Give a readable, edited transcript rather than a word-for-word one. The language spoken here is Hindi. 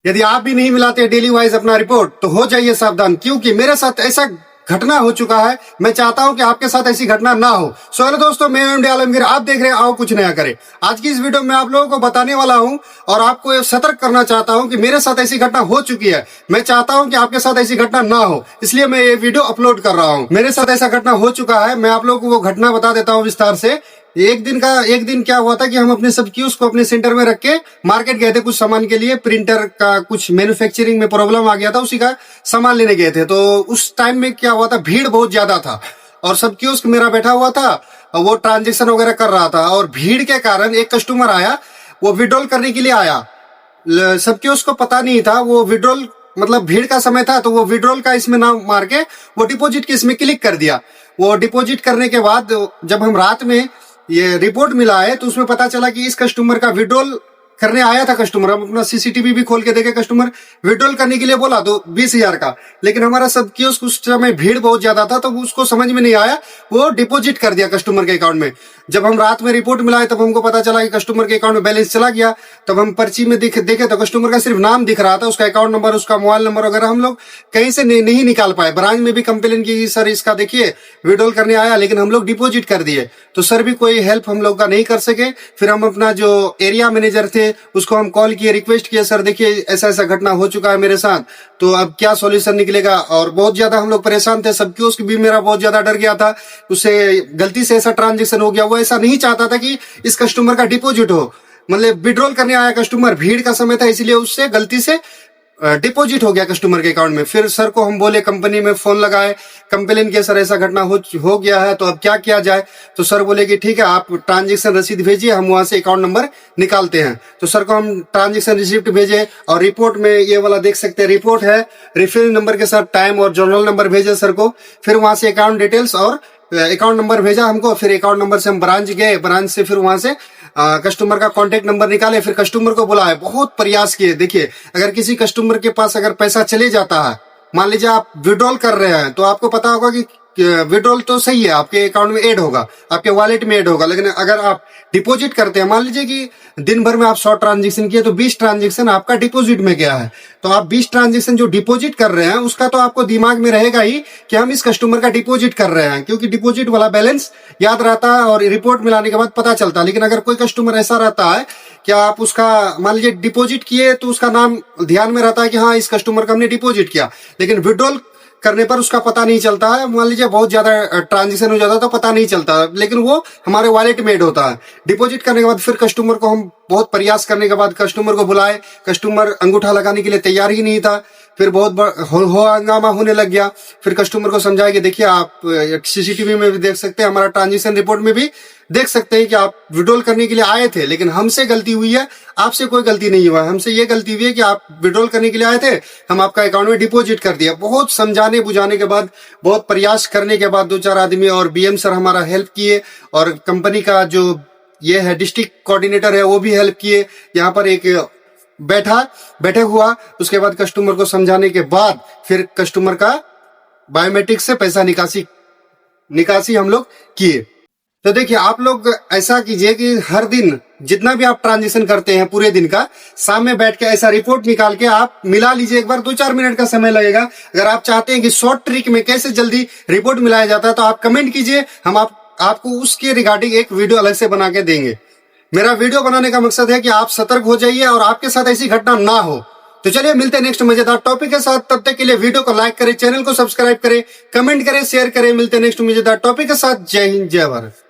यदि आप भी नहीं मिलाते डेली वाइज अपना रिपोर्ट तो हो जाइए सावधान, क्योंकि मेरे साथ ऐसा घटना हो चुका है। मैं चाहता हूं कि आपके साथ ऐसी घटना ना हो। सो हेलो दोस्तों, मैं एमडी आलमगीर, आप देख रहे हैं आओ कुछ नया करें। आज की इस वीडियो में आप लोगों को बताने वाला हूं और आपको ये सतर्क करना चाहता हूं कि मेरे साथ ऐसी घटना हो चुकी है। मैं चाहता हूं कि आपके साथ ऐसी घटना ना हो, इसलिए मैं ये वीडियो अपलोड कर रहा हूं। मेरे साथ ऐसा घटना हो चुका है, मैं आप लोगों को वो घटना बता देता हूं विस्तार से। एक दिन क्या हुआ था कि हम अपने सब क्यूज को अपने सेंटर में रख के मार्केट गए थे कुछ सामान के लिए। प्रिंटर का कुछ मैन्युफैक्चरिंग में प्रॉब्लम आ गया था, उसी का सामान लेने गए थे। तो उस टाइम में क्या हुआ था, भीड़ बहुत ज्यादा था और सब क्यूज मेरा बैठा हुआ था, वो ट्रांजेक्शन वगैरह कर रहा था। और भीड़ के कारण एक कस्टमर आया, वो विड्रॉल करने के लिए आया। सब क्यूज को पता नहीं था, वो विड्रॉल मतलब भीड़ का समय था तो वो विड्रॉल का इसमें नाम मार के वो डिपॉजिट के इसमें क्लिक कर दिया। वो डिपॉजिट करने के बाद जब हम रात में ये रिपोर्ट मिला है तो उसमें पता चला कि इस कस्टमर का विड्रॉल करने आया था कस्टमर। हम अपना सीसीटीवी भी खोल के देखे, कस्टमर विड्रॉल करने के लिए बोला तो 20,000 का, लेकिन हमारा सब कियोस्क उस समय भीड़ बहुत ज्यादा था तो उसको समझ में नहीं आया, वो डिपॉजिट कर दिया कस्टमर के अकाउंट में। जब हम रात में रिपोर्ट मिलाए तब हमको पता चला कि कस्टमर के अकाउंट में बैलेंस चला गया। तब हम पर्ची में देखे तो कस्टमर का सिर्फ नाम दिख रहा था, उसका अकाउंट नंबर, उसका मोबाइल नंबर वगैरह हम लोग कहीं से नहीं निकाल पाए। ब्रांच में भी कंप्लेन की, सर इसका देखिए विड्रॉल करने आया लेकिन हम लोग डिपॉजिट कर दिए। तो सर भी कोई हेल्प हम लोग का नहीं कर सके। फिर हम अपना जो एरिया मैनेजर थे उसको हम कॉल किए, रिक्वेस्ट किए, सर देखिए ऐसा ऐसा घटना हो चुका है मेरे साथ, तो अब क्या सॉल्यूशन निकलेगा। और बहुत ज्यादा हम लोग परेशान थे, सब कियोस्क भी मेरा बहुत ज्यादा डर गया था, उससे गलती से ऐसा ट्रांजेक्शन हो गया। वो ऐसा नहीं चाहता था कि इस कस्टमर का डिपॉजिट हो, मतलब विड्रॉल करने आया कस्टमर, भीड़ का समय था इसलिए उससे गलती से डिपॉजिट हो गया कस्टमर के अकाउंट में। फिर सर को हम बोले, कंपनी में फोन लगाए, कंप्लेन किया, सर ऐसा घटना हो गया है तो अब क्या किया जाए। तो सर बोले कि ठीक है आप ट्रांजेक्शन रसीद भेजिए, हम वहां से अकाउंट नंबर निकालते हैं। तो सर को हम ट्रांजेक्शन रिसिप्ट भेजे और रिपोर्ट में ये वाला देख सकते हैं, रिपोर्ट है, रेफरेंस नंबर के साथ टाइम और जर्नल नंबर भेजे सर को। फिर वहां से अकाउंट डिटेल्स और अकाउंट नंबर भेजा हमको। फिर अकाउंट नंबर से हम ब्रांच गए, ब्रांच से फिर वहां से कस्टमर का कांटेक्ट नंबर निकाले, फिर कस्टमर को बुलाए, बहुत प्रयास किए। देखिए अगर किसी कस्टमर के पास अगर पैसा चले जाता है, मान लीजिए आप विड्रॉल कर रहे हैं तो आपको पता होगा कि विड्रॉल तो सही है, आपके अकाउंट में ऐड होगा, आपके वॉलेट में ऐड होगा, लेकिन अगर आप डिपॉजिट करते हैं, मान लीजिए कि दिन भर में आप 100 ट्रांजेक्शन किए तो 20 ट्रांजेक्शन आपका डिपॉजिट में गया है, तो आप 20 ट्रांजेक्शन जो डिपॉजिट कर रहे हैं उसका तो आपको दिमाग में रहेगा ही कि हम इस कस्टमर का डिपॉजिट कर रहे हैं, क्योंकि डिपॉजिट वाला बैलेंस याद रहता है और रिपोर्ट मिलाने के बाद पता चलता है। लेकिन अगर कोई कस्टमर ऐसा रहता है कि आप उसका मान लीजिए डिपॉजिट किए तो उसका नाम ध्यान में रहता है कि हाँ इस कस्टमर का हमने डिपॉजिट किया, लेकिन विड्रॉल करने पर उसका पता नहीं चलता है। मान लीजिए बहुत ज्यादा ट्रांजेक्शन हो जाता है तो पता नहीं चलता, लेकिन वो हमारे वॉलेट में ऐड होता है। डिपॉजिट करने के बाद फिर कस्टमर को हम बहुत प्रयास करने के बाद कस्टमर को बुलाए, कस्टमर अंगूठा लगाने के लिए तैयार ही नहीं था। फिर बहुत हंगामा होने लग गया। फिर कस्टमर को समझाया कि देखिए आप सीसीटीवी में भी देख सकते हैं, हमारा ट्रांजेक्शन रिपोर्ट में भी देख सकते हैं कि आप विड्रॉल करने के लिए आए थे, लेकिन हमसे गलती हुई है, आपसे कोई गलती नहीं हुआ। हमसे ये गलती हुई है कि आप विड्रॉल करने के लिए आए थे, हम आपका अकाउंट में डिपॉजिट कर दिया। बहुत समझाने बुझाने के बाद, बहुत प्रयास करने के बाद 2-4 आदमी और बीएम सर हमारा हेल्प किए, और कंपनी का जो ये है डिस्ट्रिक्ट कोऑर्डिनेटर है वो भी हेल्प किए। यहाँ पर एक बैठक हुआ, उसके बाद कस्टमर को समझाने के बाद फिर कस्टमर का बायोमेट्रिक से पैसा निकासी हम लोग किए। तो देखिए आप लोग ऐसा कीजिए कि हर दिन जितना भी आप ट्रांजेक्शन करते हैं पूरे दिन का, शाम में बैठ के ऐसा रिपोर्ट निकाल के आप मिला लीजिए एक बार। 2-4 मिनट का समय लगेगा। अगर आप चाहते हैं कि शॉर्ट ट्रिक में कैसे जल्दी रिपोर्ट मिलाया जाता है तो आप कमेंट कीजिए, हम आपको उसके रिगार्डिंग एक वीडियो अलग से बना के देंगे। मेरा वीडियो बनाने का मकसद है कि आप सतर्क हो जाइए और आपके साथ ऐसी घटना ना हो। तो चलिए मिलते हैं नेक्स्ट मजेदार टॉपिक के साथ। तब तक के लिए वीडियो को लाइक करें, चैनल को सब्सक्राइब करें, कमेंट करें, शेयर करें। मिलते हैं नेक्स्ट मजेदार टॉपिक के साथ। जय हिंद, जय भारत।